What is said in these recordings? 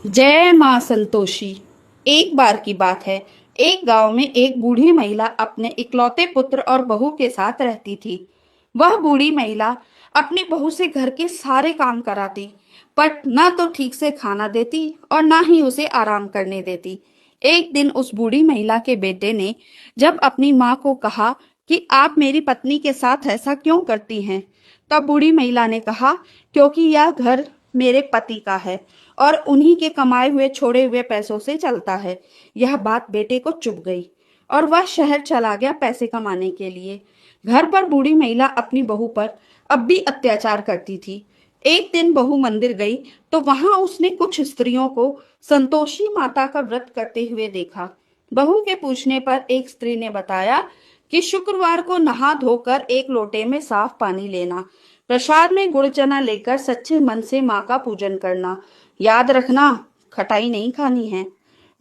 जय माँ संतोषी। एक बार की बात है। एक गांव में एक बूढ़ी महिला अपने इकलौते पुत्र और बहू के साथ रहती थी। वह बूढ़ी महिला अपनी बहू से घर के सारे काम कराती, पर न तो ठीक से खाना देती और ना ही उसे आराम करने देती। एक दिन उस बूढ़ी महिला के बेटे ने जब अपनी माँ को कहा कि आप मेरी पत्नी के साथ ऐसा क्यों करती हैं, तब बूढ़ी महिला ने कहा, क्योंकि यह घर मेरे पति का है और उन्हीं के कमाए हुए छोड़े हुए पैसों से चलता है। यह बात बेटे को चुभ गई और वह शहर चला गया पैसे कमाने के लिए। घर पर बूढ़ी महिला अपनी बहू पर अब भी अत्याचार करती थी। एक दिन बहू मंदिर गई तो वहां उसने कुछ स्त्रियों को संतोषी माता का व्रत करते हुए देखा। बहू के पूछने पर एक स्त्री ने बताया कि शुक्रवार को नहा धोकर एक लोटे में साफ पानी लेना, प्रसाद में गुड़ चना लेकर सच्चे मन से माँ का पूजन करना, याद रखना खटाई नहीं खानी है।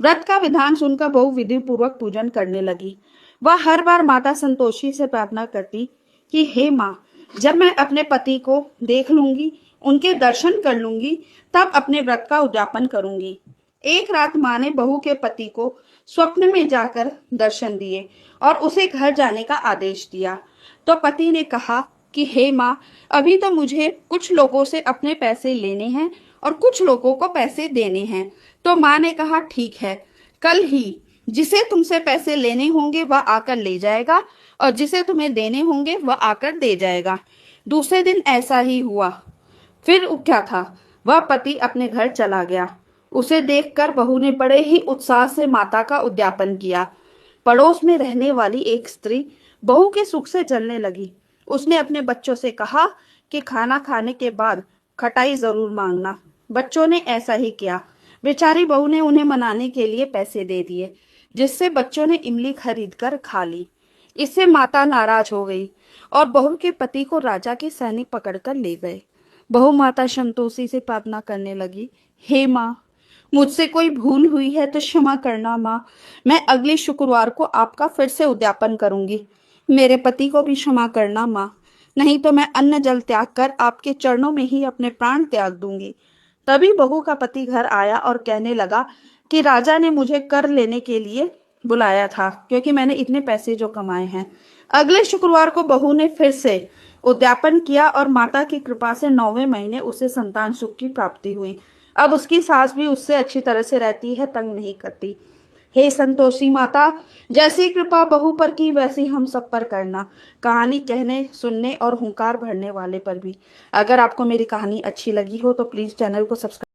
व्रत का विधान सुनकर बहू विधि पूर्वक पूजन करने लगी। वह हर बार माता संतोषी से प्रार्थना करती कि हे माँ, जब मैं अपने पति को देख लूंगी, उनके दर्शन कर लूंगी, तब अपने व्रत का उद्यापन करूंगी। एक रात माँ ने बहू के पति को स्वप्न में जाकर दर्शन दिए और उसे घर जाने का आदेश दिया। तो पति ने कहा कि हे माँ, अभी तो मुझे कुछ लोगों से अपने पैसे लेने हैं और कुछ लोगों को पैसे देने हैं। तो माँ ने कहा ठीक है, कल ही जिसे तुमसे पैसे लेने होंगे वह आकर ले जाएगा और जिसे तुम्हें देने होंगे वह आकर दे जाएगा। दूसरे दिन ऐसा ही हुआ। फिर क्या था, वह पति अपने घर चला गया। उसे देखकर बहू ने बड़े ही उत्साह से माता का उद्यापन किया। पड़ोस में रहने वाली एक स्त्री बहू के सुख से जलने लगी। उसने अपने बच्चों से कहा कि खाना खाने के बाद खटाई जरूर मांगना। बच्चों ने ऐसा ही किया। बेचारी बहू ने उन्हें मनाने के लिए पैसे दे दिए, जिससे बच्चों ने इमली खरीद कर खा ली। इससे माता नाराज हो गई और बहू के पति को राजा के सैनिक पकड़कर ले गए। बहू माता संतोषी से प्रार्थना करने लगी, हे माँ, मुझसे कोई भूल हुई है तो क्षमा करना माँ। मैं अगले शुक्रवार को आपका फिर से उद्यापन करूंगी। मेरे पति को भी क्षमा करना माँ, नहीं तो मैं अन्न जल त्याग कर आपके चरणों में ही अपने प्राण त्याग दूंगी। तभी बहू का पति घर आया और कहने लगा कि राजा ने मुझे कर लेने के लिए बुलाया था, क्योंकि मैंने इतने पैसे जो कमाए हैं। अगले शुक्रवार को बहू ने फिर से उद्यापन किया और माता की कृपा से 9वें महीने उसे संतान सुख की प्राप्ति हुई। अब उसकी सास भी उससे अच्छी तरह से रहती है, तंग नहीं करती। हे संतोषी माता, जैसी कृपा बहू पर की वैसी हम सब पर करना, कहानी कहने सुनने और हुंकार भरने वाले पर भी। अगर आपको मेरी कहानी अच्छी लगी हो तो प्लीज चैनल को सब्सक्राइब